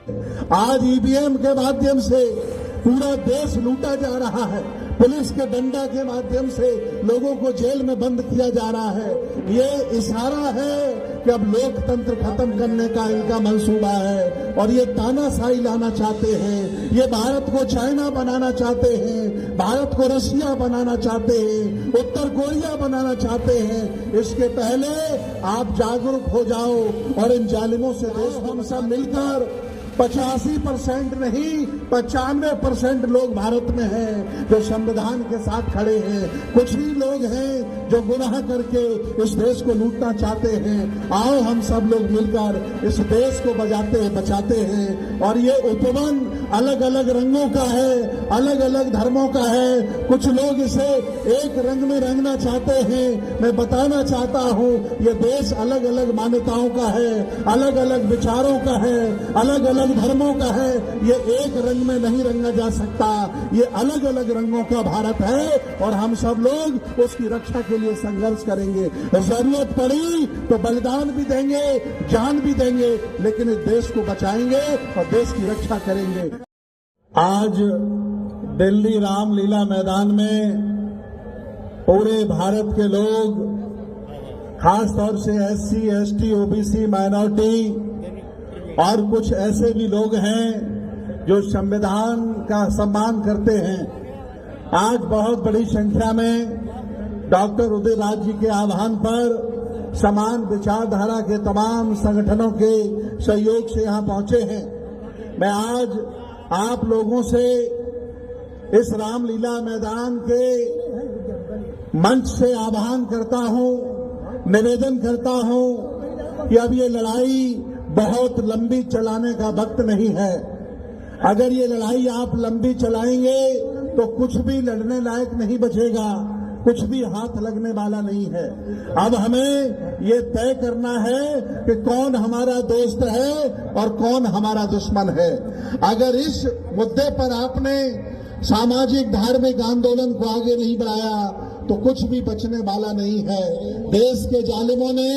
आज ईवीएम के माध्यम से पूरा देश लूटा जा रहा है, पुलिस के डंडा के माध्यम से लोगों को जेल में बंद किया जा रहा है। ये इशारा है कि अब लोकतंत्र खत्म करने का इनका मंसूबा है और ये तानाशाही लाना चाहते हैं। ये भारत को चाइना बनाना चाहते हैं, भारत को रशिया बनाना चाहते हैं, उत्तर कोरिया बनाना चाहते हैं। इसके पहले आप जागरूक हो जाओ और इन जालिमों से देश हम सब मिलकर 85% नहीं 95% लोग भारत में हैं जो संविधान के साथ खड़े हैं। कुछ ही लोग हैं जो गुनाह करके इस देश को लूटना चाहते हैं। आओ हम सब लोग मिलकर इस देश को बचाते हैं। और ये उपवन अलग अलग रंगों का है, अलग अलग धर्मों का है। कुछ लोग इसे एक रंग में रंगना चाहते हैं। मैं बताना चाहता हूँ ये देश अलग अलग मान्यताओं का है, अलग अलग विचारों का है, अलग अलग धर्मों का है। ये एक रंग में नहीं रंगा जा सकता। ये अलग अलग रंगों का भारत है और हम सब लोग उसकी रक्षा के लिए संघर्ष करेंगे। जरूरत पड़ी तो बलिदान भी देंगे, जान भी देंगे, लेकिन इस देश को बचाएंगे और देश की रक्षा करेंगे। आज दिल्ली रामलीला मैदान में पूरे भारत के लोग, खासतौर से SC, ST, OBC, माइनॉरिटी और कुछ ऐसे भी लोग हैं जो संविधान का सम्मान करते हैं। आज बहुत बड़ी संख्या में डॉक्टर उदय राज जी के आह्वान पर समान विचारधारा के तमाम संगठनों के सहयोग से यहां पहुंचे हैं। मैं आज आप लोगों से इस रामलीला मैदान के मंच से आह्वान करता हूं, निवेदन करता हूं कि अब ये लड़ाई बहुत लंबी चलाने का वक्त नहीं है। अगर ये लड़ाई आप लंबी चलाएंगे तो कुछ भी लड़ने लायक नहीं बचेगा, कुछ भी हाथ लगने वाला नहीं है। अब हमें ये तय करना है कि कौन हमारा दोस्त है और कौन हमारा दुश्मन है। अगर इस मुद्दे पर आपने सामाजिक धार्मिक आंदोलन को आगे नहीं बढ़ाया तो कुछ भी बचने वाला नहीं है। देश के जालिमों ने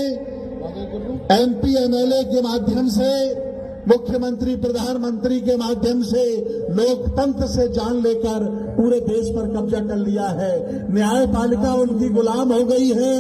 MP, MLA के माध्यम से, मुख्यमंत्री, प्रधानमंत्री के माध्यम से लोकतंत्र से जान लेकर पूरे देश पर कब्जा कर लिया है। न्यायपालिका उनकी गुलाम हो गई है,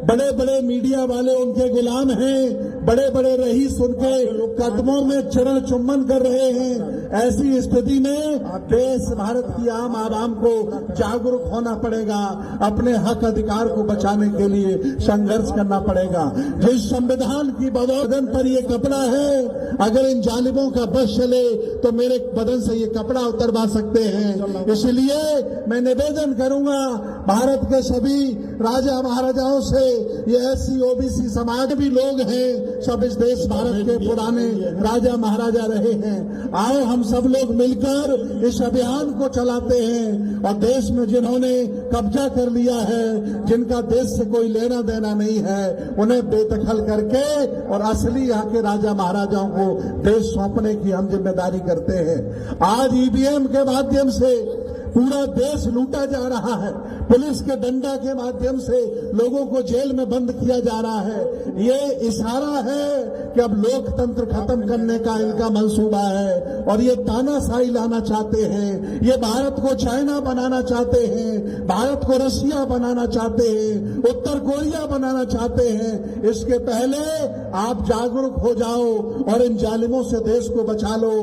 बड़े बड़े मीडिया वाले उनके गुलाम हैं, बड़े बड़े रईस उनके कदमों में चरण चुम्बन कर रहे हैं। ऐसी स्थिति में देश भारत की आम आवाम को जागरूक होना पड़ेगा, अपने हक अधिकार को बचाने के लिए संघर्ष करना पड़ेगा। जिस संविधान की बदन पर ये कपड़ा है, अगर इन जालिमों का बस चले तो मेरे बदन से ये कपड़ा उतरवा सकते हैं। इसलिए मैं निवेदन करूंगा भारत के सभी राजा महाराजाओं से, ये SC, OBC समाज भी लोग हैं, सब इस देश भारत के पुराने राजा महाराजा रहे हैं। आओ हम सब लोग मिलकर इस अभियान को चलाते हैं और देश में जिन्होंने कब्जा कर लिया है, जिनका देश से कोई लेना देना नहीं है, उन्हें बेदखल करके और असली यहाँ के राजा महाराजाओं को देश सौंपने की हम जिम्मेदारी करते हैं। आज EVM के माध्यम से पूरा देश लूटा जा रहा है, पुलिस के डंडा के माध्यम से लोगों को जेल में बंद किया जा रहा है। ये इशारा है कि अब लोकतंत्र खत्म करने का इनका मंसूबा है और ये तानाशाही लाना चाहते हैं। ये भारत को चाइना बनाना चाहते हैं, भारत को रशिया बनाना चाहते हैं, उत्तर कोरिया बनाना चाहते हैं। इसके पहले आप जागरूक हो जाओ और इन जालिमों से देश को बचा लो।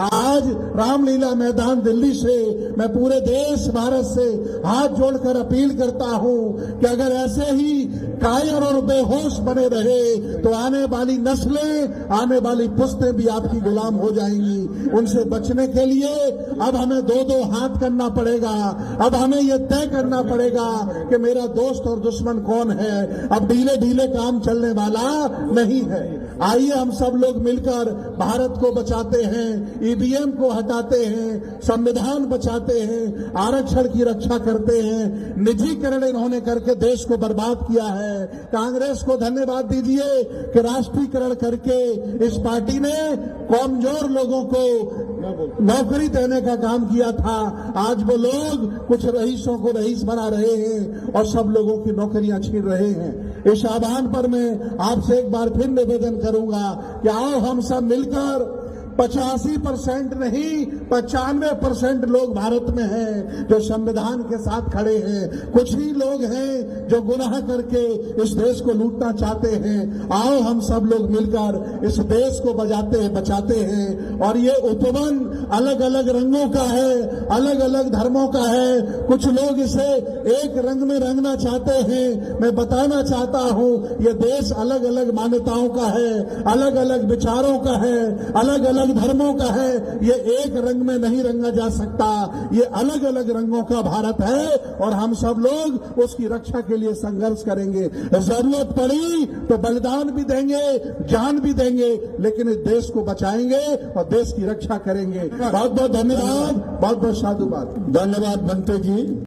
आज रामलीला मैदान दिल्ली से मैं पूरे देश भारत से हाथ जोड़कर अपील करता हूं कि अगर ऐसे ही कायर और बेहोश बने रहे तो आने वाली नस्लें, आने वाली पुश्तें भी आपकी गुलाम हो जाएंगी। उनसे बचने के लिए अब हमें दो दो हाथ करना पड़ेगा। अब हमें यह तय करना पड़ेगा कि मेरा दोस्त और दुश्मन कौन है। अब ढीले ढीले काम चलने वाला नहीं है। आइए हम सब लोग मिलकर भारत को बचाते हैं, EVM को हटाते हैं, संविधान बचाते हैं, आरक्षण की रक्षा करते हैं। निजीकरण इन्होंने करके देश को बर्बाद किया है। कांग्रेस को धन्यवाद दीजिए कि राष्ट्रीयकरण करके इस पार्टी ने कमजोर लोगों को नौकरी देने का काम किया था। आज वो लोग कुछ रईसों को रईस बना रहे हैं और सब लोगों की नौकरियां छीन रहे हैं। इस आह्वान पर मैं आपसे एक बार फिर निवेदन करूंगा कि आओ हम सब मिलकर 85% नहीं 95% लोग भारत में हैं जो संविधान के साथ खड़े हैं। कुछ ही लोग हैं जो गुनाह करके इस देश को लूटना चाहते हैं। आओ हम सब लोग मिलकर इस देश को बचाते हैं। और ये उपवन अलग अलग रंगों का है, अलग अलग धर्मों का है। कुछ लोग इसे एक रंग में रंगना चाहते हैं। मैं बताना चाहता हूं ये देश अलग अलग मान्यताओं का है, अलग अलग विचारों का है, अलग अलग धर्मों का है। ये एक रंग में नहीं रंगा जा सकता। ये अलग अलग रंगों का भारत है और हम सब लोग उसकी रक्षा के लिए संघर्ष करेंगे। जरूरत पड़ी तो बलिदान भी देंगे, जान भी देंगे, लेकिन इस देश को बचाएंगे और देश की रक्षा करेंगे। बहुत बहुत धन्यवाद, बहुत बहुत साधुवाद। धन्यवाद मंत्री जी।